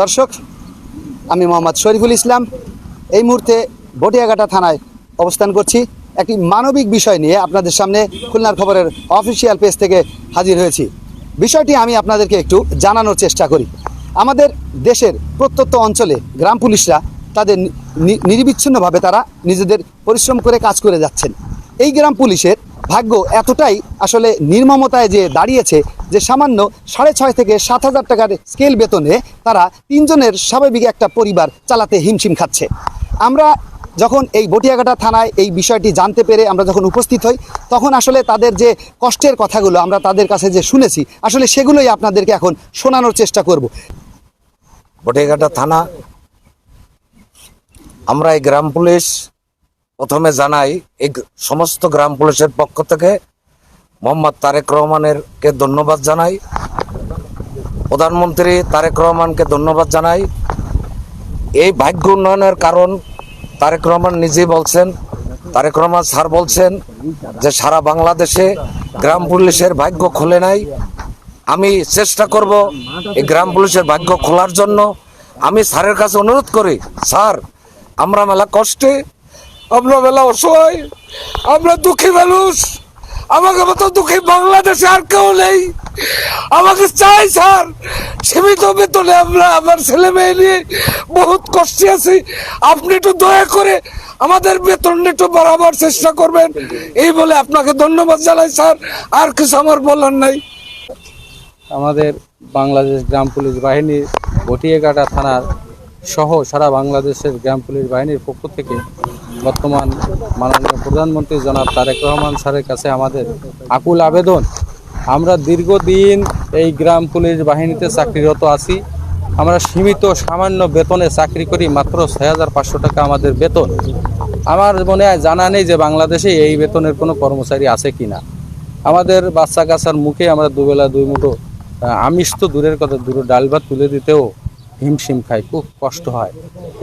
দর্শক, আমি মোহাম্মদ শরীফুল ইসলাম। এই মুহূর্তে বটিয়াঘাটা থানায় অবস্থান করছি। একটি মানবিক বিষয় নিয়ে আপনাদের সামনে খুলনার খবরের অফিসিয়াল পেজ থেকে হাজির হয়েছি। বিষয়টি আমি আপনাদেরকে একটু জানানোর চেষ্টা করি। আমাদের দেশের প্রত্যন্ত অঞ্চলে গ্রাম পুলিশরা তাদের নিরবিচ্ছিন্নভাবে তারা নিজেদের পরিশ্রম করে কাজ করে যাচ্ছেন। এই গ্রাম পুলিশের ভাগ্য এতটাই আসলে নির্মমতায় যে দাঁড়িয়েছে যে সামান্য 6.5 থেকে 7,000 টাকার স্কেল বেতনে তারা 3 জনের স্বাভাবিক একটা পরিবার চালাতে হিমশিম খাচ্ছে। আমরা যখন এই বটিয়াঘাটা থানায় এই বিষয়টি জানতে পেরে আমরা যখন উপস্থিত হই, তখন আসলে তাদের যে কষ্টের কথাগুলো আমরা তাদের কাছে যে শুনেছি, আসলে সেগুলোই আপনাদেরকে এখন শোনানোর চেষ্টা করব। বটিয়াঘাটা থানা, আমরা এই গ্রাম পুলিশ প্রথমে জানাই, এই সমস্ত গ্রাম পুলিশের পক্ষ থেকে মোহাম্মদ তারেক রহমানকে ধন্যবাদ জানাই, প্রধানমন্ত্রী তারেক রহমানকে ধন্যবাদ জানাই। এই ভাগ্য উন্নয়নের কারণ তারেক রহমান নিজেই বলছেন, তারেক রহমান স্যার বলছেন যে সারা বাংলাদেশে গ্রাম পুলিশের ভাগ্য খোলে নাই। আমি চেষ্টা করব এই গ্রাম পুলিশের ভাগ্য খোলার জন্য। আমি স্যারের কাছে অনুরোধ করি, স্যার আমরা মেলা কষ্টে, আমরা মেলা অসহায়, আমরা দুঃখী মানুষ, আমাকে মতো দুঃখী বাংলাদেশে আর কেউ নেই। আমাকে চাই স্যার সীমিত বেতনে, আমরা আমার ছেলে মেয়ে নিয়ে বহুত কষ্টে আছি। আপনি একটু দয়া করে আমাদের বেতন একটু বাড়াবার চেষ্টা করবেন, এই বলে আপনাকে ধন্যবাদ জানাই স্যার। আর কিছু আমার বলার নাই। আমাদের বাংলাদেশ গ্রাম পুলিশ বাহিনীর বটিয়াঘাটা থানার সহ সারা বাংলাদেশের গ্রাম পুলিশ বাহিনীর পক্ষ থেকে বর্তমান মাননীয় প্রধানমন্ত্রী জনাব তারেক রহমান স্যারের কাছে আমাদের আকুল আবেদন। আমরা দীর্ঘদিন এই গ্রাম পুলিশ বাহিনীতে চাকরিরত আছি। আমরা সীমিত সামান্য বেতনে চাকরি করি, মাত্র 6,500 টাকা আমাদের বেতন। আমার মনে হয় জানা নেই যে বাংলাদেশে এই বেতনের কোনো কর্মচারী আছে কি না। আমাদের বাচ্চা কাচ্চার মুখে আমরা দুবেলা 2 মুঠো আমিষ তো দূরের কথা, দুটো ডাল ভাত তুলে দিতেও হিমশিম খাই, খুব কষ্ট হয়।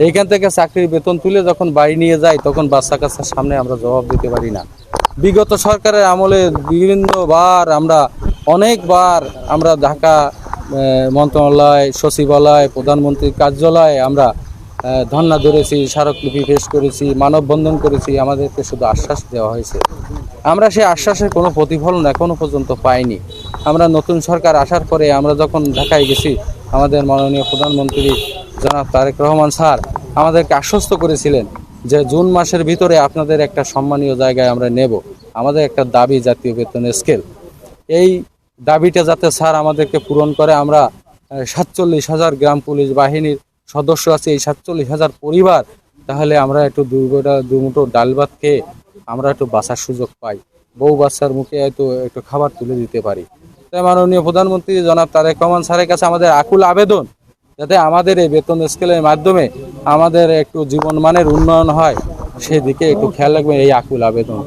এইখান থেকে চাকরির বেতন তুলে যখন বাড়ি নিয়ে যাই, তখন বাচ্চা কাচ্চার সামনে আমরা জবাব দিতে পারি না। বিগত সরকারের আমলে বিভিন্নবার অনেকবার আমরা ঢাকা মন্ত্রণালয়, সচিবালয়, প্রধানমন্ত্রীর কার্যালয়ে আমরা ধর্ণা ধরেছি, স্মারকলিপি পেশ করেছি, মানববন্ধন করেছি। আমাদেরকে শুধু আশ্বাস দেওয়া হয়েছে। আমরা সেই আশ্বাসের কোনো প্রতিফলন এখনো পর্যন্ত পাইনি। আমরা নতুন সরকার আসার পরে আমরা যখন ঢাকায় গেছি, আমাদের মাননীয় প্রধানমন্ত্রী জনাব তারেক রহমান স্যার আমাদেরকে আশ্বস্ত করেছিলেন যে জুন মাসের ভিতরে আপনাদের একটা সম্মানীয় জায়গায় আমরা নেব। আমাদের একটা দাবি জাতীয় বেতনের স্কেল, এই দাবিটা যাতে স্যার আমাদেরকে পূরণ করে। আমরা 47,000 গ্রাম পুলিশ বাহিনীর সদস্য আছে, এই 47,000 পরিবার, তাহলে আমরা একটু 2 মুঠো ডাল ভাত খেয়ে আমরা একটু বাঁচার সুযোগ পাই, বউ বাচ্চার মুখে একটু খাবার তুলে দিতে পারি। তাই মাননীয় প্রধানমন্ত্রী জনাব তারেক রহমান স্যারের কাছে আমাদের আকুল আবেদন, যাতে আমাদের এই বেতন স্কেলের মাধ্যমে আমাদের একটু জীবনমানের উন্নয়ন হয়, সেদিকে একটু খেয়াল রাখবেন, এই আকুল আবেদন।